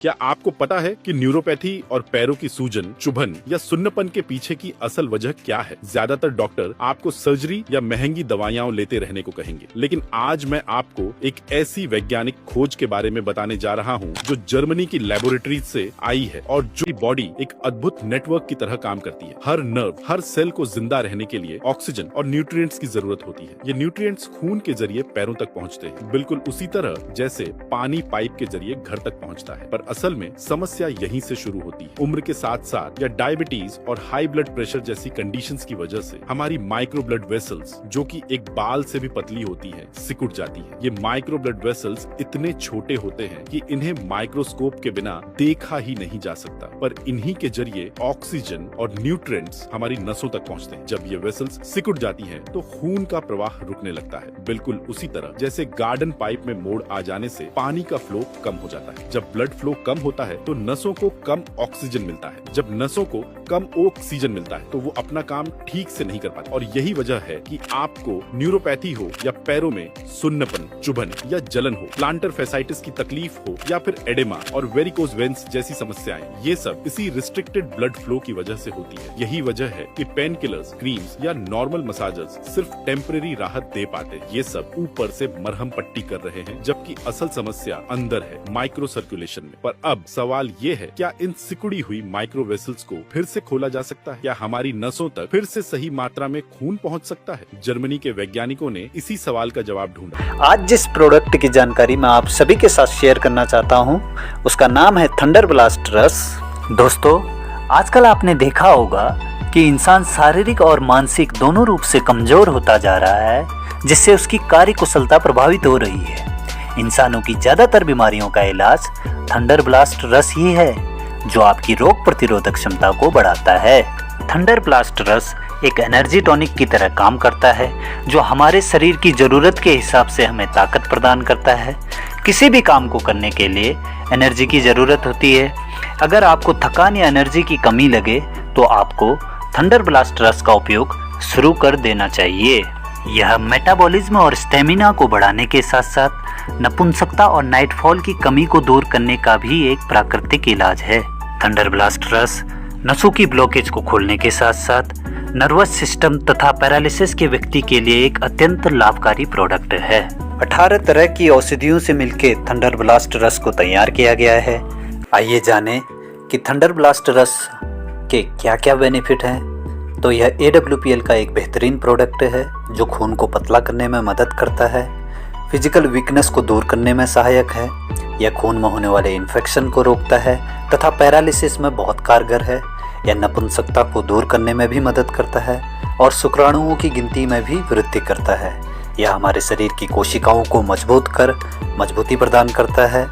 क्या आपको पता है कि न्यूरोपैथी और पैरों की सूजन, चुभन या सुन्नपन के पीछे की असल वजह क्या है? ज्यादातर डॉक्टर आपको सर्जरी या महंगी दवाइयां लेते रहने को कहेंगे, लेकिन आज मैं आपको एक ऐसी वैज्ञानिक खोज के बारे में बताने जा रहा हूं जो जर्मनी की लैबोरेटरी से आई है और जो बॉडी एक अद्भुत नेटवर्क की तरह काम करती है। हर नर्व, हर सेल को जिंदा रहने के लिए ऑक्सीजन और न्यूट्रिएंट्स की जरूरत होती है। ये न्यूट्रिएंट्स खून के जरिए पैरों तक पहुंचते हैं, बिल्कुल उसी तरह जैसे पानी पाइप के जरिए घर तक पहुंचता है। पर असल में समस्या यहीं से शुरू होती है। उम्र के साथ साथ या डायबिटीज और हाई ब्लड प्रेशर जैसी कंडीशंस की वजह से हमारी माइक्रो ब्लड वेसल्स, जो कि एक बाल से भी पतली होती है, सिकुड़ जाती है। ये माइक्रो ब्लड वेसल्स इतने छोटे होते हैं कि इन्हें माइक्रोस्कोप के बिना देखा ही नहीं जा सकता, पर इन्हीं के जरिए ऑक्सीजन और न्यूट्रिएंट्स हमारी नसों तक पहुंचते हैं। जब ये वेसल्स सिकुड़ जाती हैं, तो खून का प्रवाह रुकने लगता है, बिल्कुल उसी तरह जैसे गार्डन पाइप में मोड़ आ जाने से पानी का फ्लो कम हो जाता है। जब ब्लड फ्लो कम होता है तो नसों को कम ऑक्सीजन मिलता है। जब नसों को कम ऑक्सीजन मिलता है तो वो अपना काम ठीक से नहीं कर पाते, और यही वजह है कि आपको न्यूरोपैथी हो या पैरों में सुन्नपन, चुभन या जलन हो, प्लांटर फैसाइटिस की तकलीफ हो या फिर एडेमा और वेरिकोज वेन्स जैसी समस्याएं, ये सब इसी रिस्ट्रिक्टेड ब्लड फ्लो की वजह से होती है। यही वजह है कि पेन किलर्स, क्रीम्स या नॉर्मल मसाजर्स सिर्फ टेम्परेरी राहत दे पाते हैं। ये सब ऊपर से मरहम पट्टी कर रहे हैं, जबकि असल समस्या अंदर है, माइक्रो सर्कुलेशन में। पर अब सवाल ये है, क्या इन सिकुड़ी हुई माइक्रो वेसल्स को फिर से खोला जा सकता है? क्या हमारी नसों तक फिर से सही मात्रा में खून पहुंच सकता है? जर्मनी के वैज्ञानिकों ने इसी सवाल का जवाब ढूंढा। आज जिस प्रोडक्ट की जानकारी मैं आप सभी के साथ शेयर करना चाहता हूं, उसका नाम है थंडर ब्लास्ट रस। दोस्तों, आजकल आपने देखा होगा कि इंसान शारीरिक और मानसिक दोनों रूप से कमजोर होता जा रहा है, जिससे उसकी कार्य कुशलता प्रभावित हो रही है। इंसानों की ज्यादातर बीमारियों का इलाज थंडर ब्लास्ट रस ही है, जो आपकी रोग प्रतिरोधक क्षमता को बढ़ाता है। थंडर ब्लास्ट रस एक एनर्जी टॉनिक की तरह काम करता है, जो हमारे शरीर की जरूरत के हिसाब से हमें ताकत प्रदान करता है। किसी भी काम को करने के लिए एनर्जी की जरूरत होती है। अगर आपको थकान या एनर्जी की कमी लगे तो आपको थंडर ब्लास्ट रस का उपयोग शुरू कर देना चाहिए। यह मेटाबॉलिज्म और स्टेमिना को बढ़ाने के साथ साथ नपुंसकता और नाइटफॉल की कमी को दूर करने का भी एक प्राकृतिक इलाज है। थंडर ब्लास्ट रस नसों की ब्लॉकेज को खोलने के साथ साथ नर्वस सिस्टम तथा पैरालिसिस के व्यक्ति के लिए एक अत्यंत लाभकारी प्रोडक्ट है। 18 तरह की औषधियों से मिलकर थंडर ब्लास्ट रस को तैयार किया गया है। आइए जानें कि थंडर ब्लास्ट रस के क्या क्या बेनिफिट हैं। तो यह AWPL का एक बेहतरीन प्रोडक्ट है, जो खून को पतला करने में मदद करता है, फिजिकल वीकनेस को दूर करने में सहायक है, यह खून में होने वाले इन्फेक्शन को रोकता है तथा पैरालिसिस में बहुत कारगर है। यह नपुंसकता को दूर करने में भी मदद करता है और शुक्राणुओं की गिनती में भी वृद्धि करता है। यह हमारे शरीर की कोशिकाओं को मजबूती प्रदान करता है,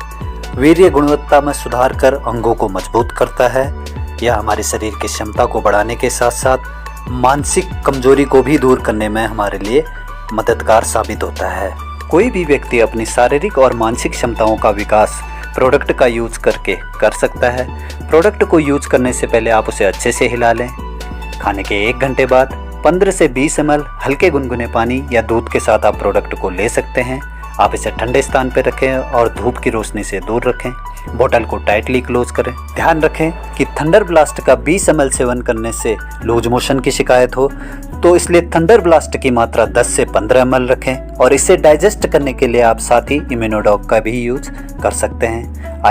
वीर्य गुणवत्ता में सुधार कर अंगों को मजबूत करता है। यह हमारे शरीर की क्षमता को बढ़ाने के साथ साथ मानसिक कमजोरी को भी दूर करने में हमारे लिए मददगार साबित होता है। कोई भी व्यक्ति अपनी शारीरिक और मानसिक क्षमताओं का विकास प्रोडक्ट का यूज करके कर सकता है। प्रोडक्ट को यूज करने से पहले आप उसे अच्छे से हिला लें। खाने के 1 घंटे बाद 15 से 20 ml हल्के गुनगुने पानी या दूध के साथ आप प्रोडक्ट को ले सकते हैं। आप इसे ठंडे स्थान पर रखें और धूप की रोशनी से दूर रखें। बोतल को टाइटली क्लोज करें। ध्यान रखें कि थंडर ब्लास्ट का 20 ml सेवन करने से लूज मोशन की शिकायत हो, तो इसलिए थंडर ब्लास्ट की मात्रा 10 से 15 ml रखें, और इसे डाइजेस्ट करने के लिए आप साथ ही इम्यूनोडॉग का भी यूज कर सकते हैं।